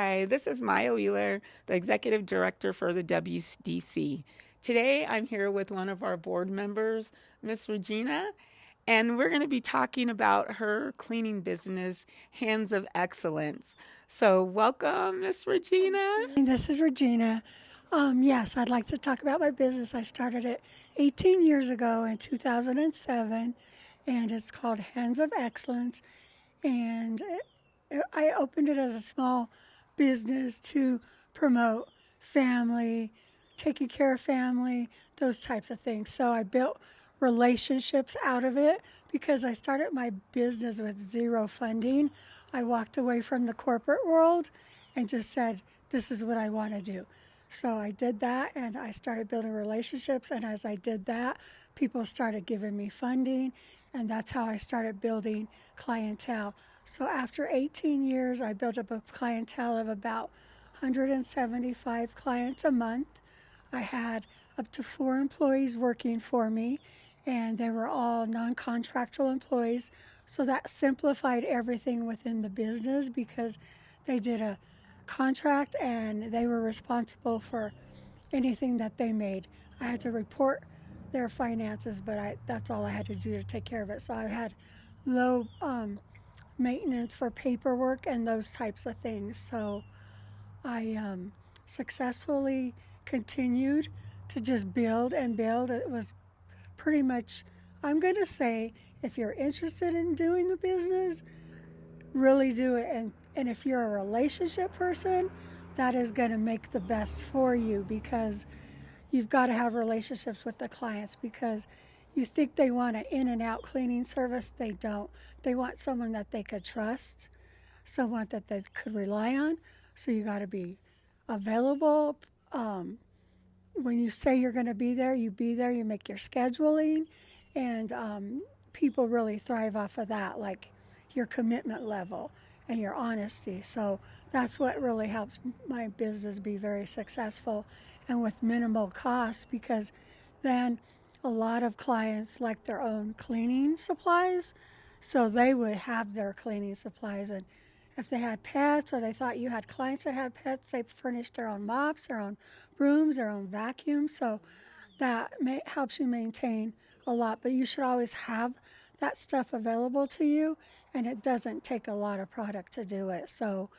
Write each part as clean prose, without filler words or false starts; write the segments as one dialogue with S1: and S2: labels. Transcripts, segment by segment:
S1: Hi, this is Maya Wheeler, the Executive Director for the WDC. Today I'm here with one of our board members, Miss Regina, and we're going to be talking about her cleaning business, Hands of Excellence. So, welcome, Miss Regina.
S2: This is Regina. Yes, I'd like to talk about my business. I started it 18 years ago in 2007, and it's called Hands of Excellence. And I opened it as a small business to promote family, taking care of family, those types of things. So I built relationships out of it because I started my business with zero funding. I walked away from the corporate world and just said, this is what I want to do. So I did that and I started building relationships. And as I did that, people started giving me funding. And that's how I started building clientele. So after 18 years, I built up a clientele of about 175 clients a month. I had up to 4 employees working for me, and they were all non-contractual employees. So that simplified everything within the business because they did a contract and they were responsible for anything that they made. I had to report their finances, but that's all I had to do to take care of it. So I had low maintenance for paperwork and those types of things. So I successfully continued to just build and build. It was pretty much, I'm going to say, if you're interested in doing the business, really do it. And if you're a relationship person, that is going to make the best for you because you've got to have relationships with the clients because you think they want an in and out cleaning service. They don't. They want someone that they could trust, someone that they could rely on. So you got to be available. When you say you're going to be there, you be there. You make your scheduling, and people really thrive off of that, like your commitment level and your honesty. So that's what really helps my business be very successful and with minimal cost because then a lot of clients like their own cleaning supplies, so they would have their cleaning supplies. And if they had pets or they thought you had clients that had pets, they furnished their own mops, their own brooms, their own vacuums. So that helps you maintain a lot. But you should always have that stuff available to you, and it doesn't take a lot of product to do it. So,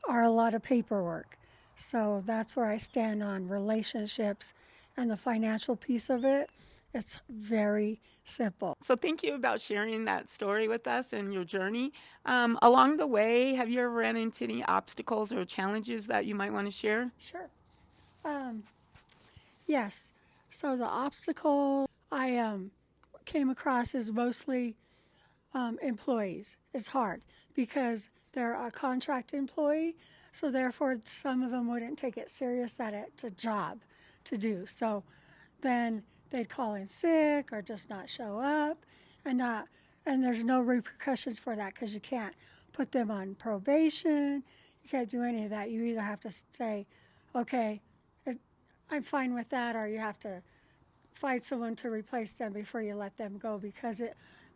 S2: or a lot of paperwork. So that's where I stand on relationships and the financial piece of it. It's very simple.
S1: So, thank you about sharing that story with us and your journey. Along the way, have you ever ran into any obstacles or challenges that you might want to share?
S2: Sure. Yes. So the obstacle I came across is mostly employees. It's hard because they're a contract employee, so therefore some of them wouldn't take it serious that it's a job to do. So then they'd call in sick or just not show up, and there's no repercussions for that because you can't put them on probation. You can't do any of that. You either have to say, okay, I'm fine with that, or you have to find someone to replace them before you let them go because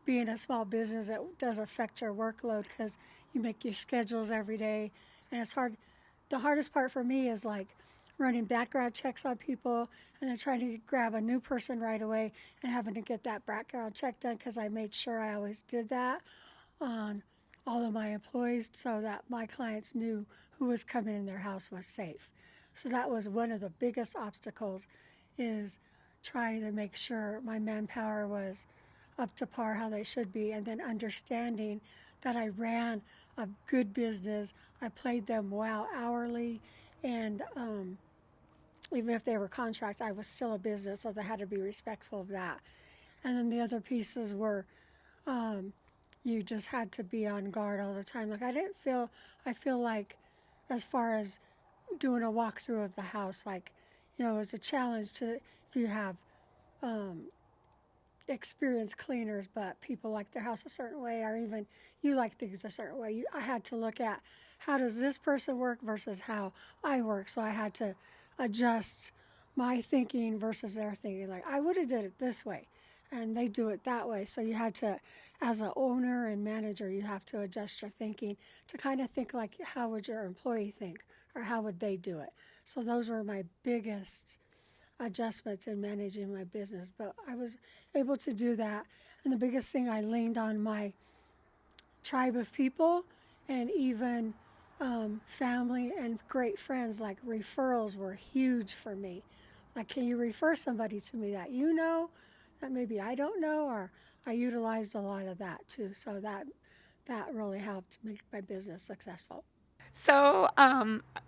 S2: being a small business, it does affect your workload because you make your schedules every day, and it's hard. The hardest part for me is like running background checks on people and then trying to grab a new person right away and having to get that background check done because I made sure I always did that on all of my employees so that my clients knew who was coming in their house was safe. So that was one of the biggest obstacles is trying to make sure my manpower was up to par how they should be, and then understanding that I ran a good business. I played them well hourly, and even if they were contract, I was still a business, so they had to be respectful of that. And then the other pieces were you just had to be on guard all the time. Like I feel like as far as doing a walkthrough of the house, like, it's a challenge to if you have experienced cleaners, but people like their house a certain way, or even you like things a certain way. I had to look at how does this person work versus how I work, so I had to adjust my thinking versus their thinking. Like I would have did it this way, and they do it that way. So you had to, as an owner and manager, you have to adjust your thinking to kind of think like, how would your employee think, or how would they do it? So those were my biggest adjustments in managing my business. But I was able to do that, and the biggest thing, I leaned on my tribe of people, and even family and great friends. Like, referrals were huge for me. Like, can you refer somebody to me that you know, that maybe I don't know? Or I utilized a lot of that too. So that really helped make my business successful.
S1: So,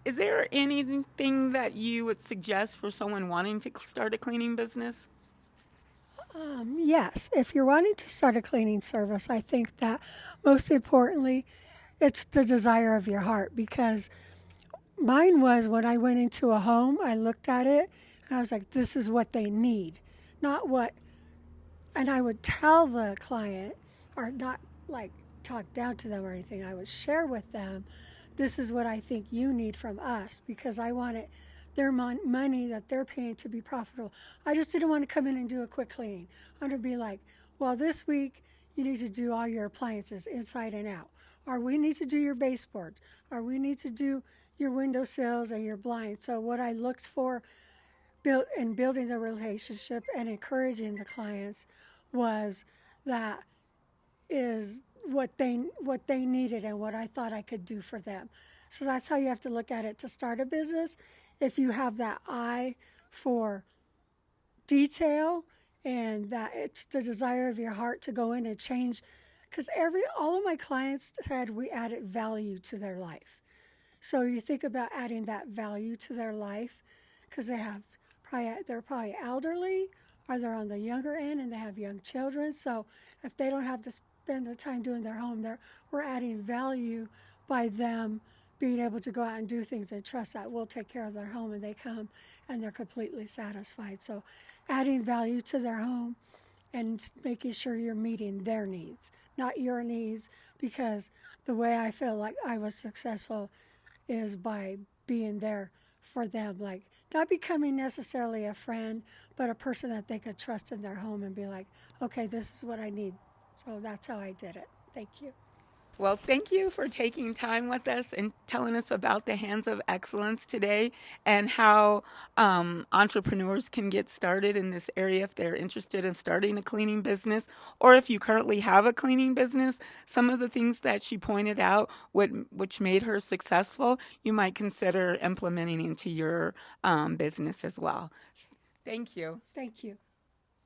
S1: is there anything that you would suggest for someone wanting to start a cleaning business?
S2: Yes, if you're wanting to start a cleaning service, I think that most importantly, it's the desire of your heart, because mine was, when I went into a home, I looked at it and I was like, this is what they need, not what. And I would tell the client, or not like talk down to them or anything, I would share with them, this is what I think you need from us, because I want it, their money that they're paying, to be profitable. I just didn't want to come in and do a quick cleaning. I wanted to be like, well, this week you need to do all your appliances inside and out, or we need to do your baseboards, or we need to do your windowsills and your blinds. So what I looked for in building the relationship and encouraging the clients was that is what they needed and what I thought I could do for them. So that's how you have to look at it to start a business. If you have that eye for detail, and that it's the desire of your heart to go in and change, because all of my clients said we added value to their life. So you think about adding that value to their life, because they're probably elderly, or they're on the younger end and they have young children. So if they don't have to spend the time doing their home, we're adding value by them being able to go out and do things and trust that we'll take care of their home, and they come and they're completely satisfied. So adding value to their home and making sure you're meeting their needs, not your needs, because the way I feel like I was successful is by being there for them, like not becoming necessarily a friend, but a person that they could trust in their home and be like, okay, this is what I need. So that's how I did it. Thank you.
S1: Well, thank you for taking time with us and telling us about the Hands of Excellence today, and how entrepreneurs can get started in this area if they're interested in starting a cleaning business, or if you currently have a cleaning business. Some of the things that she pointed out, which made her successful, you might consider implementing into your business as well. Thank you.
S2: Thank you.